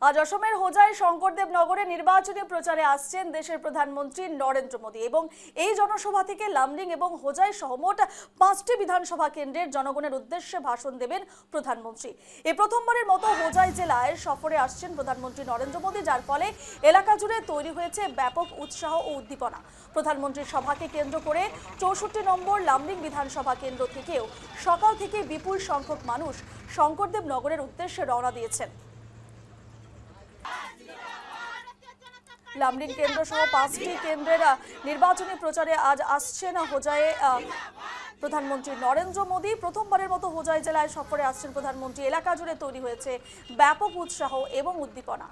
আজ অসমের হোজাই শঙ্করদেব নগরে নির্বাচনী প্রচারে আসছেন দেশের প্রধানমন্ত্রী নরেন্দ্র মোদী এবং এই জনসভা থেকে লামডিং এবং হোজাই সহ মোট 5টি বিধানসভা কেন্দ্রের জনগণের উদ্দেশ্যে ভাষণ দেবেন প্রধানমন্ত্রী। এই প্রথমবারের মতো হোজাই জেলায় সফরে আসছেন প্রধানমন্ত্রী নরেন্দ্র মোদী, যার ফলে এলাকা জুড়ে তৈরি হয়েছে ব্যাপক উৎসাহ ও উদ্দীপনা। প্রধানমন্ত্রীর সভাকে কেন্দ্র করে 64 নম্বর লামডিং বিধানসভা কেন্দ্র থেকেও সকাল থেকে বিপুল সংখ্যক মানুষ শঙ্করদেব নগরের উদ্দেশ্যে রওনা দিয়েছেন। লামডিং কেন্দ্র সহ 5টি কেন্দ্রের নির্বাচনী প্রচারে আজ আসছেন হোজাইয়ে প্রধানমন্ত্রী নরেন্দ্র মোদী। প্রথমবারের মতো হোজাই জেলায় সফরে আসছেন প্রধানমন্ত্রী। এলাকা জুড়ে তৈরি হয়েছে ব্যাপক উৎসাহ এবং উদ্দীপনা।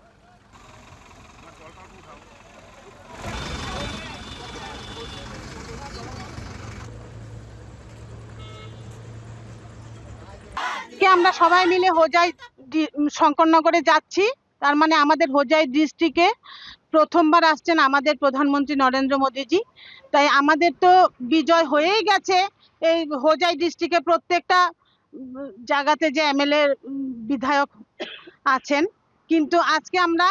আমরা সবাই মিলে হোজাই শঙ্করনগরে যাচ্ছি। তার মানে আমাদের হোজাই ডিস্ট্রিক্টে প্রথমবার আসছেন আমাদের প্রধানমন্ত্রী নরেন্দ্র মোদীজি। তাই আমাদের তো বিজয় হয়েই গেছে এই হোজাই ডিস্ট্রিক্টে প্রত্যেকটা জায়গাতে যে এমএলএ বিধায়ক আছেন, কিন্তু আজকে আমরা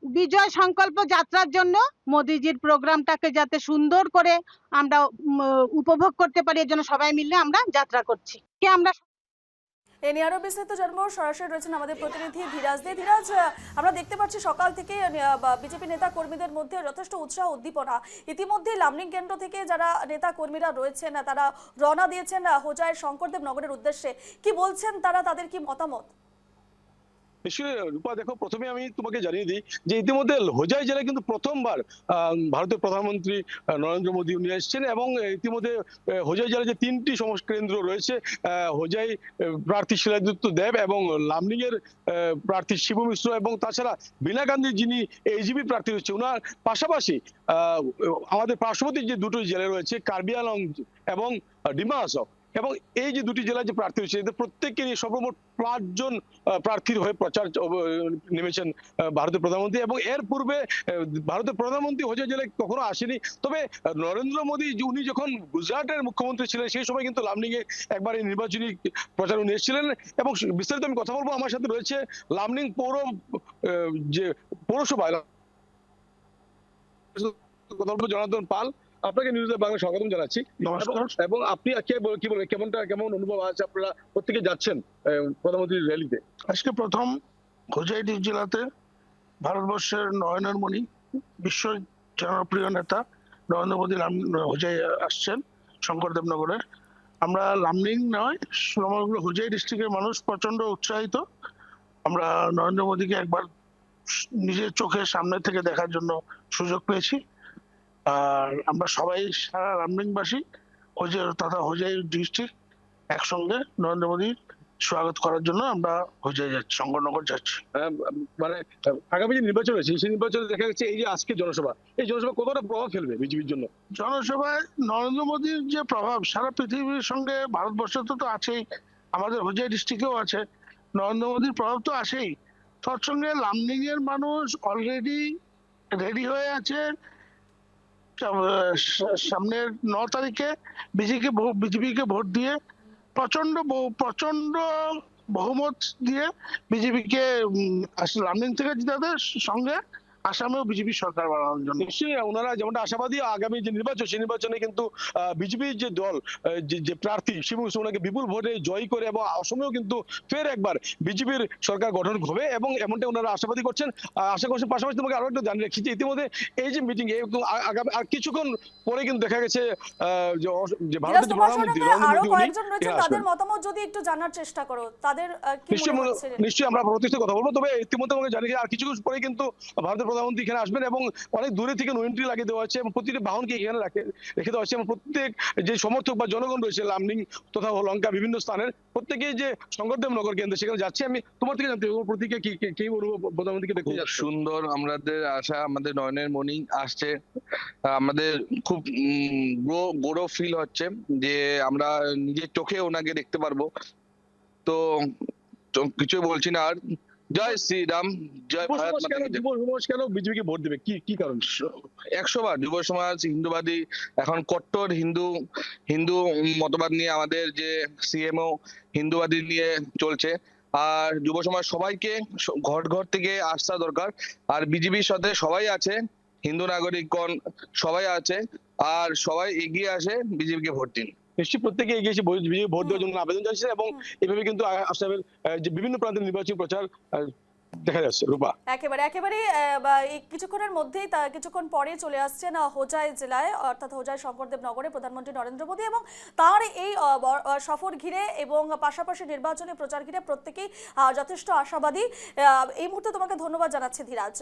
বিজয় সংকল্প যাত্রার জন্য মোদীজির প্রোগ্রামটাকে যাতে সুন্দর করে আমরা উপভোগ করতে পারি, এর জন্য সবাই মিলে আমরা যাত্রা করছি। আমরা এ নিয়ে আরো বিস্তারিত জানবো, সরাসরি রয়েছেন আমাদের প্রতিনিধি ধীরাজ দে। ধীরাজ, আমরা দেখতে পাচ্ছি সকাল থেকে বিজেপি নেতা কর্মীদের মধ্যে যথেষ্ট উৎসাহ উদ্দীপনা। ইতিমধ্যে লামডিং কেন্দ্র থেকে যারা নেতা কর্মীরা রয়েছেন তারা রওনা দিয়েছেন হোজাইয়ের শঙ্করদেব নগরের উদ্দেশ্যে। কি বলছেন তারা, তাদের কি মতামত? নিশ্চয়ই রূপা, দেখো, প্রথমে আমি তোমাকে জানিয়ে দিই যে ইতিমধ্যে হোজাই জেলায় কিন্তু প্রথমবার ভারতের প্রধানমন্ত্রী নরেন্দ্র মোদী উনি এসেছেন এবং ইতিমধ্যে হোজাই জেলায় যে 3টি কেন্দ্র রয়েছে, হোজাই প্রার্থী শিলাদিত্য দেব এবং লামডিং এর প্রার্থী শিবু মিশ্র এবং তাছাড়া বীণা গান্ধী যিনি এজিপি প্রার্থী রয়েছে ওনার পাশাপাশি আমাদের পার্শ্ববর্তী যে দুটো জেলা রয়েছে কার্বি আংলং এবং ডিমা হাসাও, এবং এই যে দুটি জেলায় যে প্রার্থী রয়েছে এদের প্রত্যেককে নিয়ে সর্বমোট 5 জন প্রার্থীর হয়ে প্রচার নেমেছেন ভারতের প্রধানমন্ত্রী। এবং এর পূর্বে ভারতের প্রধানমন্ত্রী হোজাই জেলায় কখনো আসেনি, তবে নরেন্দ্র মোদী উনি যখন গুজরাটের মুখ্যমন্ত্রী ছিলেন সেই সময় কিন্তু লামডিং এ একবার এই নির্বাচনী প্রচার উনি এসেছিলেন। এবং বিস্তারিত আমি কথা বলবো, আমার সাথে রয়েছে লামডিং যে পৌরসভা জনার্দন পাল। আপনাকে নিউজ বাংলা স্বাগতম জানাচ্ছি। এবং আপনি কি বলবেন, কেমন অনুভব আছে? আপনারা প্রত্যেকে যাচ্ছেন প্রধানমন্ত্রীর র্যালিতে। আজকে প্রথম হোজাই জেলাতে ভারতবর্ষের নয়নের মণি, বিশ্ব জনপ্রিয় নেতা নরেন্দ্র মোদী হোজাই আসছেন শঙ্করদেব নগরে। আমরা লামডিং নয়, সমগ্র হোজাই ডিস্ট্রিক্টের মানুষ প্রচন্ড উৎসাহিত। আমরা নরেন্দ্র মোদীকে একবার নিজের চোখের সামনে থেকে দেখার জন্য সুযোগ পেয়েছি। আর আমরা সবাই সারা লামডিংবাসী হোজাই তথা হোজাই ডিস্ট্রিক্ট একসঙ্গে নরেন্দ্র মোদীর স্বাগত করার জন্য আমরা হোজাই যাচ্ছি, শঙ্করনগর যাচ্ছি। মানে আগামী যে নির্বাচন রয়েছে সেই নির্বাচনে দেখা যাচ্ছে এই যে আজকে জনসভা, এই জনসভা কতটা প্রভাব ফেলবে বিজেপির জন্য? জনসভায় নরেন্দ্র মোদীর যে প্রভাব সারা পৃথিবীর সঙ্গে ভারতবর্ষে তো আছেই, আমাদের হোজাই ডিস্ট্রিক্টেও আছে। নরেন্দ্র মোদীর প্রভাব তো আছেই, তার সঙ্গে লামডিং এর মানুষ অলরেডি রেডি হয়ে আছে। সামনের 9 তারিখে বিজেপিকে ভোট দিয়ে প্রচন্ড বহুমত দিয়ে বিজেপিকে লামডিং থেকে জিতাদের সঙ্গে আসামেও বিজেপি সরকার বানানোর জন্য। নিশ্চয়ই ওনারা যেমনটা আশাবাদী আগামী যে নির্বাচন সেই নির্বাচনে কিন্তু বিজেপির যে দল যে প্রার্থী শিবু মিশ্র ওনাকে বিপুল ভোটে জয়ী করে এবং অসমেও কিন্তু ফের একবার বিজেপির সরকার গঠন হবে এবং এমনটা ওনারা আশাবাদী করছেন। আশা করছেন। পাশাপাশি তোমাকে আরো একটু জানিয়ে রাখছি যে ইতিমধ্যে এই যে মিটিং আগামী আর কিছুক্ষণ পরে কিন্তু দেখা গেছে যে ভারতের যে প্রধানমন্ত্রী নরেন্দ্র মোদী তাদের মতামত যদি একটু জানার চেষ্টা করো, তাদের নিশ্চয়ই আমরা প্রতিষ্ঠা কথা বলবো। তবে ইতিমধ্যে আমাকে জানিয়ে আর কিছুক্ষণ পরে কিন্তু ভারতের প্রধানমন্ত্রী এখানে আসবেন এবং অনেক দূরে থেকে নো এন্ট্রি লাগিয়ে দেওয়া হচ্ছে এবং প্রতিটি বাহনকে এখানে রেখে দেওয়া হচ্ছে এবং প্রত্যেক যে সমর্থক বা জনগণ রয়েছে লামডিং তথা লঙ্কা বিভিন্ন স্থানের প্রত্যেকেই যে শঙ্করদেব নগর কেন্দ্রে সেখানে যাচ্ছে। আমি তোমার থেকে জানতে প্রতীকে কি অনুভব প্রধানমন্ত্রীকে দেখতে যাচ্ছে? সুন্দর, আমাদের আশা, আমাদের নয়নের মণি আসছে। আমাদের খুব গৌরব ফিল হচ্ছে যে আমরা নিজের চোখে ওনাকে দেখতে পারবো। তো কিছু বলছি না আর। জয় শ্রীরাম, জয় ভারত মাতা কি জয়। যুব সমাজ কেন বিজেপিকে ভোট দেবে, কি কারণ? 100 বার যুব সমাজ হিন্দুবাদী, এখন কট্টর হিন্দু মতবাদ নিয়ে আমাদের যে সিএমও হিন্দুবাদী নিয়ে চলছে। আর যুব সমাজ সবাইকে ঘর ঘর থেকে আসা দরকার। আর বিজেপির সাথে সবাই আছে, হিন্দু নাগরিকগণ সবাই আছে, আর সবাই এগিয়ে আসে বিজেপিকে ভোট দিন। নিশ্চয়ই প্রত্যেকে এগিয়ে এসে বিজেপি ভোট দেওয়ার জন্য আবেদন জানিয়েছে এবং এভাবে কিন্তু আসামের যে বিভিন্ন প্রান্তে নির্বাচনী প্রচার দেখা যাচ্ছে। রূপা, একেবারে এই কিছুক্ষণের মধ্যেই কিছুক্ষণ পরে চলে আসছেন হোজাই জেলায়, অর্থাৎ হোজাই শঙ্করদেব নগরে প্রধানমন্ত্রী নরেন্দ্র মোদী, এবং তার এই সফর ঘিরে এবং পাশাপাশি নির্বাচনী প্রচার ঘিরে প্রত্যেকেই যথেষ্ট আশাবাদী। এই মুহূর্তে তোমাকে ধন্যবাদ জানাচ্ছি ধীরাজ।